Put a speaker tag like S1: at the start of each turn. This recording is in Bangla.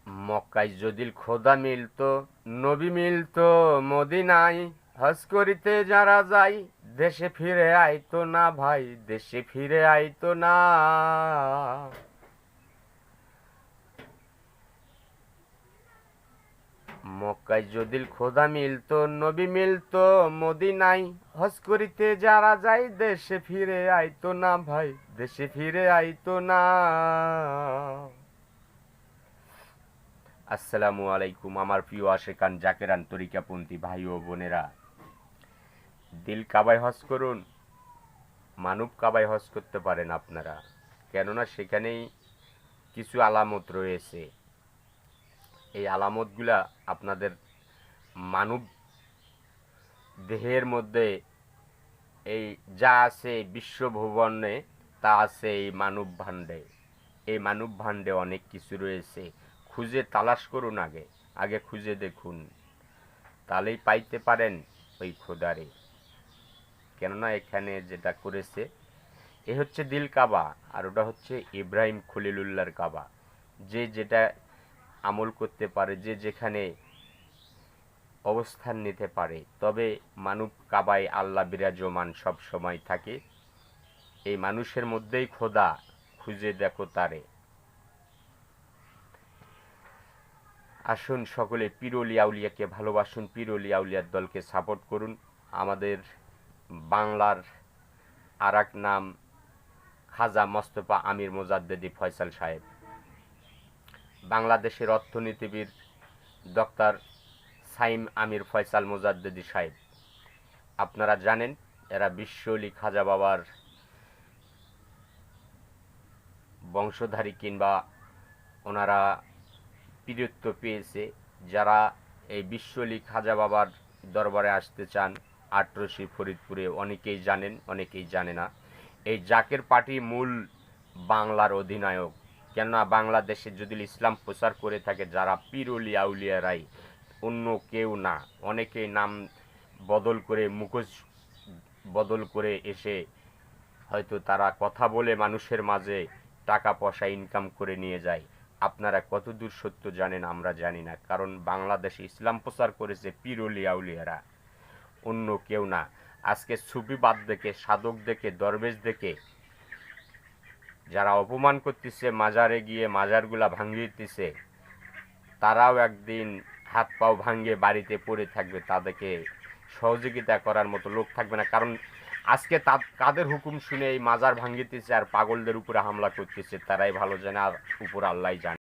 S1: মক্কায় যদি খোদা মিলতো, নবী মিলতো মদিনায়, হজ করিতে যারা যায় দেশে ফিরে আইতো না ভাই, দেশে ফিরে আইতো না। মক্কায় যদি খোদা মিলতো, নবী মিলতো মদিনায়, হজ করিতে যারা যায় দেশে ফিরে আইতো না ভাই, দেশে ফিরে আইতো না। আসসালামু আলাইকুম আমার প্রিয় আশেকান জাকেরান তরিকাপন্থী ভাই ও বোনেরা। দিল কাবায় হজ করুন, মানব কাবায় হজ করতে পারেন আপনারা, কেননা সেখানেই কিছু আলামত রয়েছে। এই আলামতগুলা আপনাদের মানব দেহের মধ্যে এই যা আছে বিশ্বভুবনে তা আছে এই মানব ভাণ্ডে। এই মানব ভাণ্ডে অনেক কিছু রয়েছে, খুঁজে তালাশ করুন, আগে আগে খুঁজে দেখুন, তাহলেই পাইতে পারেন ওই খোদারে। কেননা এখানে যেটা করেছে এ হচ্ছে দিল কাবা, আর ওটা হচ্ছে ইব্রাহিম খলিলুল্লাহর কাবা। যে যেটা আমল করতে পারে, যে যেখানে অবস্থান নিতে পারে, তবে মানব কাবায় আল্লাহ বিরাজমান সব সময় থাকে। এই মানুষের মধ্যেই খোদা, খুঁজে দেখো তারে। আসুন সকলে পীর ওলি আউলিয়াকে ভালোবাসুন, পীর ওলি আউলিয়ার দলকে সাপোর্ট করুন। আমাদের বাংলার আর এক নাম খাজা মোস্তফা আমির মোজাদ্দেদি ফয়সাল সাহেব, বাংলাদেশের অর্থনীতিবিদ ডক্টর সাইম আমির ফয়সাল মোজাদ্দেদি সাহেব। আপনারা জানেন এরা বিশ্ব অলি খাজা বাবার বংশধারী, কিংবা ওনারা পীরত্ব পেয়েছে। যারা এই বিশ্ব অলি খাজা বাবার দরবারে আসতে চান আটরশি ফরিদপুরে, অনেকেই জানেন অনেকেই জানে না। এই জাকের পার্টি মূল বাংলার অধিনায়ক, কেননা বাংলাদেশে যদি ইসলাম প্রচার করে থাকে যারা পীর ওলি আউলিয়ারাই, অন্য কেউ না। অনেকেই নাম বদল করে, মুখোশ বদল করে এসে হয়তো তারা কথা বলে মানুষের মাঝে টাকা পয়সা ইনকাম করে নিয়ে যায়। আপনারা কতদূর সত্য জানেন আমরা জানি না, কারণ বাংলাদেশে ইসলাম প্রচার করেছে পীর ওলি আউলিয়ারা, অন্য কেউ না। আজকে সুফিবাদ দেখে, সাধক দেখে, দরবেশ দেখে যারা অপমান করতেছে, মাজারে গিয়ে মাজারগুলা ভাঙিয়ে দিতেছে, তারাও একদিন হাত পাও ভাঙিয়ে বাড়িতে পড়ে থাকবে, তাদেরকে সহযোগিতা করার মতো লোক থাকবে না। কারণ আজকে কাদের হুকুম শুনে এই মাজার ভাঙিতেছে আর পাগলদের উপরে হামলা করতেছে, তারাই ভালো জানে, আর উপর আল্লাহ জানে।